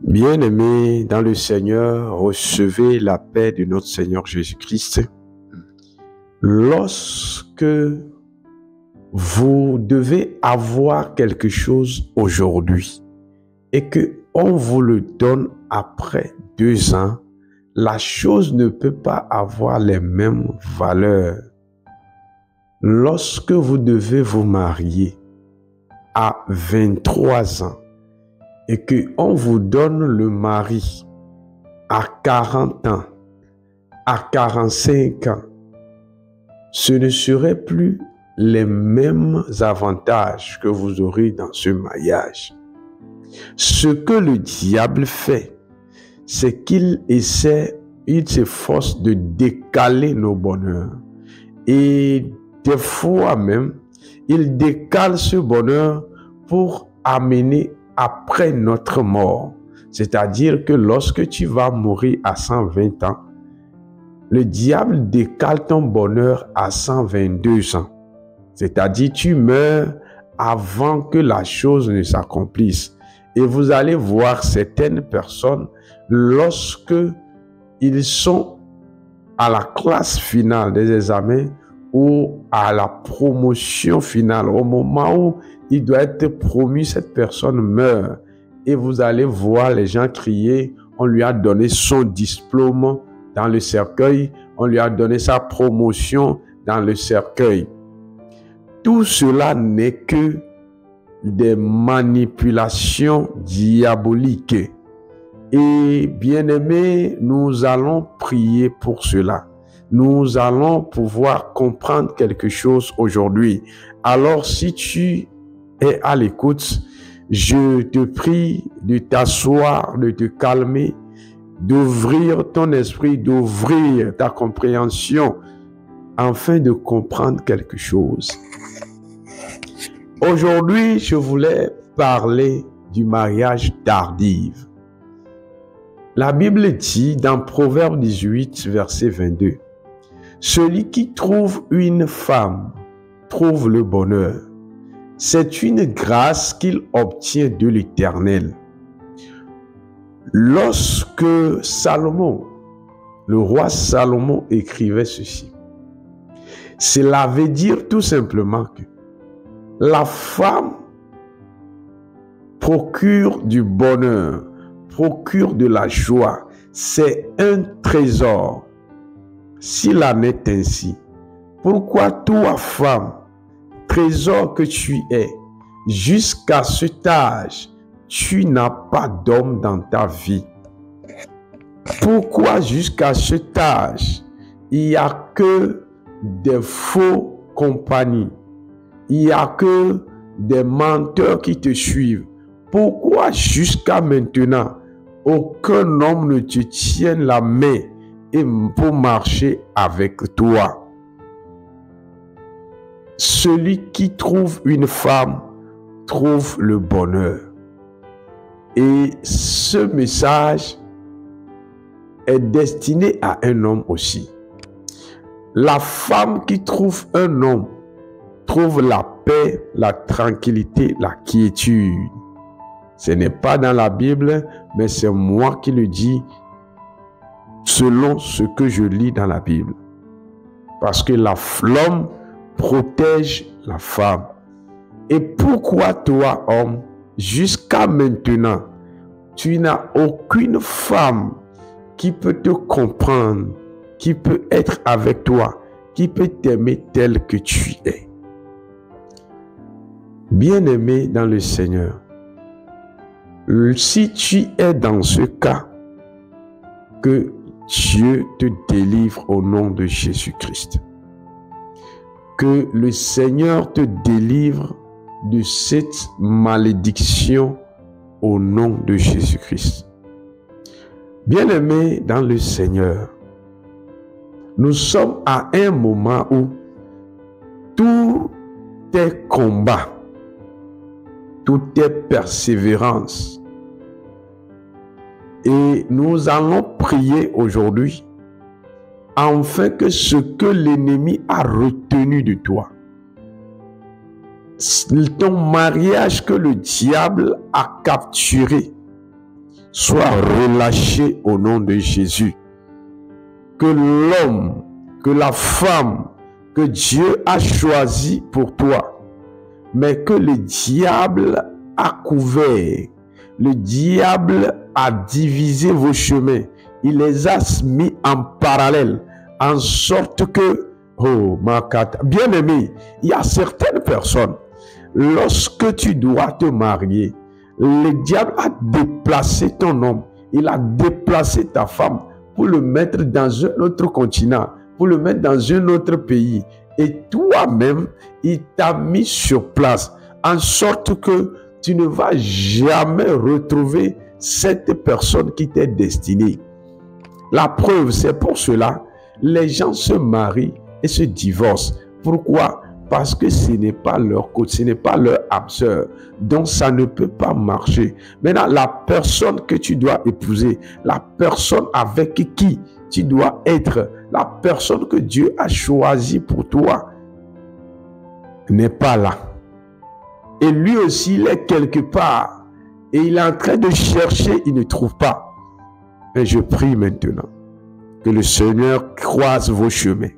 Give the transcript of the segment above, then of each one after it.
Bien-aimés dans le Seigneur, recevez la paix de notre Seigneur Jésus-Christ. Lorsque vous devez avoir quelque chose aujourd'hui et que on vous le donne après 2 ans, la chose ne peut pas avoir les mêmes valeurs. Lorsque vous devez vous marier à 23 ans, et qu'on vous donne le mari à 40 ans, à 45 ans, ce ne serait plus les mêmes avantages que vous aurez dans ce mariage. Ce que le diable fait, c'est qu'il s'efforce de décaler nos bonheurs. Et des fois même, il décale ce bonheur pour amener après notre mort. C'est-à-dire que lorsque tu vas mourir à 120 ans, le diable décale ton bonheur à 122 ans. C'est-à-dire tu meurs avant que la chose ne s'accomplisse. Et vous allez voir certaines personnes, lorsque ils sont à la classe finale des examens ou à la promotion finale, au moment où il doit être promu, cette personne meurt. Et vous allez voir les gens crier, on lui a donné son diplôme dans le cercueil, on lui a donné sa promotion dans le cercueil. Tout cela n'est que des manipulations diaboliques. Et bien-aimés, nous allons prier pour cela. Nous allons pouvoir comprendre quelque chose aujourd'hui. Alors, si tu es à l'écoute, je te prie de t'asseoir, de te calmer, d'ouvrir ton esprit, d'ouvrir ta compréhension, afin de comprendre quelque chose. Aujourd'hui, je voulais parler du mariage tardif. La Bible dit dans Proverbe 18, verset 22, « Celui qui trouve une femme trouve le bonheur. C'est une grâce qu'il obtient de l'Éternel. » Lorsque Salomon, le roi Salomon écrivait ceci, cela veut dire tout simplement que la femme procure du bonheur, procure de la joie. C'est un trésor. S'il en est ainsi, pourquoi toi, femme, trésor que tu es, jusqu'à cet âge, tu n'as pas d'homme dans ta vie? Pourquoi jusqu'à cet âge, il n'y a que des faux compagnies? Il n'y a que des menteurs qui te suivent. Pourquoi jusqu'à maintenant, aucun homme ne te tienne la main et pour marcher avec toi? Celui qui trouve une femme trouve le bonheur. Et ce message est destiné à un homme aussi. La femme qui trouve un homme trouve la paix, la tranquillité, la quiétude. Ce n'est pas dans la Bible, mais c'est moi qui le dis selon ce que je lis dans la Bible. Parce que l'homme protège la femme. Et pourquoi toi, homme, jusqu'à maintenant, tu n'as aucune femme qui peut te comprendre, qui peut être avec toi, qui peut t'aimer tel que tu es? Bien-aimé dans le Seigneur, si tu es dans ce cas, que Dieu te délivre au nom de Jésus-Christ. Que le Seigneur te délivre de cette malédiction au nom de Jésus-Christ. Bien-aimé dans le Seigneur, nous sommes à un moment où tout est combat, tout est persévérance. Et nous allons prier aujourd'hui afin que ce que l'ennemi a retenu de toi, ton mariage que le diable a capturé, soit relâché au nom de Jésus. Que l'homme, que la femme que Dieu a choisi pour toi, mais que le diable a couvert, le diable a divisé vos chemins, il les a mis en parallèle, en sorte que, oh, Makata, bien-aimé, il y a certaines personnes, lorsque tu dois te marier, le diable a déplacé ton homme, il a déplacé ta femme pour le mettre dans un autre continent, pour le mettre dans un autre pays. Et toi-même, il t'a mis sur place, en sorte que tu ne vas jamais retrouver cette personne qui t'est destinée. La preuve, c'est pour cela, les gens se marient et se divorcent. Pourquoi? Parce que ce n'est pas leur côté, ce n'est pas leur âme sœur. Donc ça ne peut pas marcher. Maintenant, la personne que tu dois épouser, la personne avec qui tu dois être, la personne que Dieu a choisie pour toi, n'est pas là. Et lui aussi, il est quelque part. Et il est en train de chercher, il ne trouve pas. Et je prie maintenant que le Seigneur croise vos chemins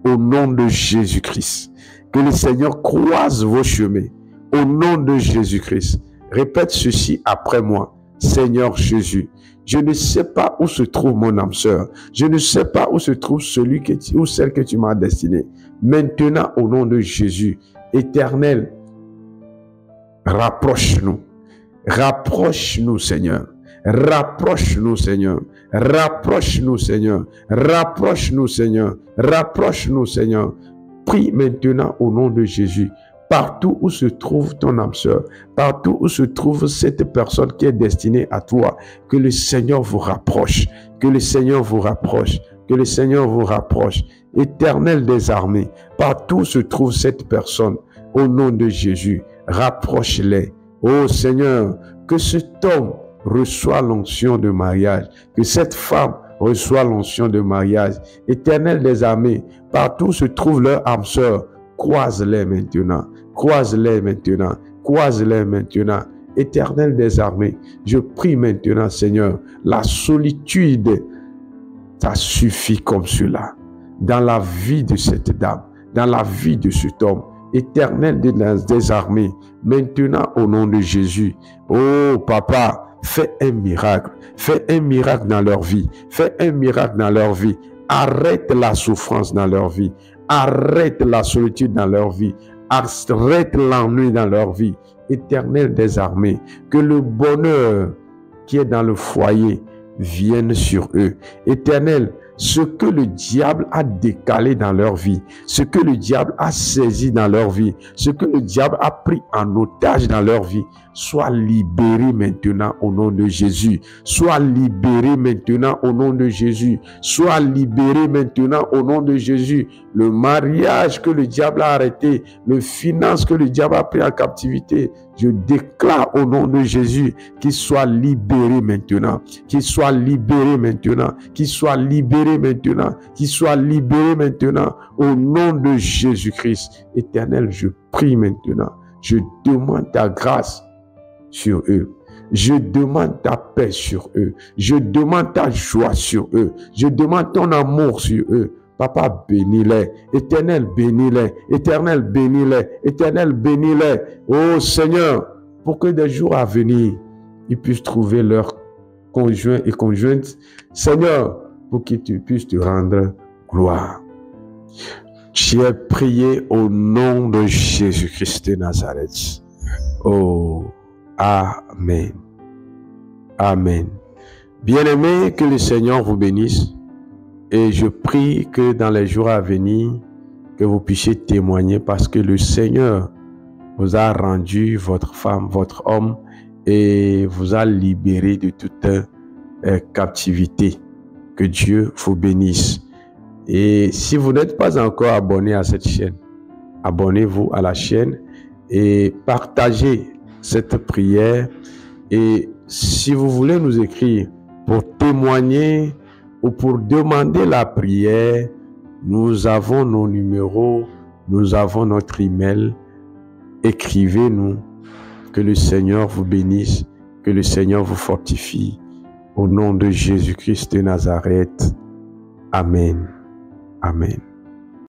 au nom de Jésus-Christ. Que le Seigneur croise vos chemins au nom de Jésus-Christ. Répète ceci après moi. Seigneur Jésus, je ne sais pas où se trouve mon âme sœur. Je ne sais pas où se trouve celui ou celle que tu m'as destinée. Maintenant, au nom de Jésus, Éternel, rapproche-nous. Rapproche-nous, Seigneur. Rapproche-nous, Seigneur. Rapproche-nous, Seigneur. Rapproche-nous, Seigneur. Rapproche-nous, Seigneur. Prie maintenant au nom de Jésus. Partout où se trouve ton âme sœur, partout où se trouve cette personne qui est destinée à toi, que le Seigneur vous rapproche, que le Seigneur vous rapproche, que le Seigneur vous rapproche. Éternel des armées, partout où se trouve cette personne, au nom de Jésus, rapproche-les. Oh Seigneur, que cet homme reçoit l'onction de mariage, que cette femme reçoit l'onction de mariage. Éternel des armées, partout où se trouve leur âme sœur, croise-les maintenant, croise-les maintenant, croise-les maintenant. Éternel des armées, je prie maintenant, Seigneur, la solitude, ça suffit comme cela, dans la vie de cette dame, dans la vie de cet homme. Éternel des armées, maintenant au nom de Jésus, oh Papa, fais un miracle dans leur vie, fais un miracle dans leur vie, arrête la souffrance dans leur vie, arrête la solitude dans leur vie, arrête l'ennui dans leur vie. Éternel des armées, que le bonheur qui est dans le foyer vienne sur eux. Éternel, ce que le diable a décalé dans leur vie, ce que le diable a saisi dans leur vie, ce que le diable a pris en otage dans leur vie, soit libéré maintenant au nom de Jésus. Soit libéré maintenant au nom de Jésus. Soit libéré maintenant au nom de Jésus. Le mariage que le diable a arrêté, le finance que le diable a pris en captivité, je déclare au nom de Jésus qu'il soit libéré maintenant, qu'il soit libéré maintenant, qu'il soit libéré maintenant, qu'il soit libéré maintenant au nom de Jésus-Christ. Éternel, je prie maintenant, je demande ta grâce sur eux. Je demande ta paix sur eux. Je demande ta joie sur eux. Je demande ton amour sur eux. Papa, bénis-les. Éternel, bénis-les. Éternel, bénis-les. Éternel, bénis-les. Oh Seigneur, pour que des jours à venir, ils puissent trouver leur conjoint et conjointe. Seigneur, pour que tu puisses te rendre gloire. J'ai prié au nom de Jésus-Christ de Nazareth. Oh, Amen. Amen. Bien-aimés, que le Seigneur vous bénisse. Et je prie que dans les jours à venir, que vous puissiez témoigner parce que le Seigneur vous a rendu votre femme, votre homme et vous a libéré de toute captivité. Que Dieu vous bénisse. Et si vous n'êtes pas encore abonné à cette chaîne, abonnez-vous à la chaîne et partagez cette prière. Et si vous voulez nous écrire pour témoigner ou pour demander la prière, nous avons nos numéros, nous avons notre email. Écrivez-nous. Que le Seigneur vous bénisse, que le Seigneur vous fortifie Au nom de Jésus-Christ de Nazareth. Amen. Amen.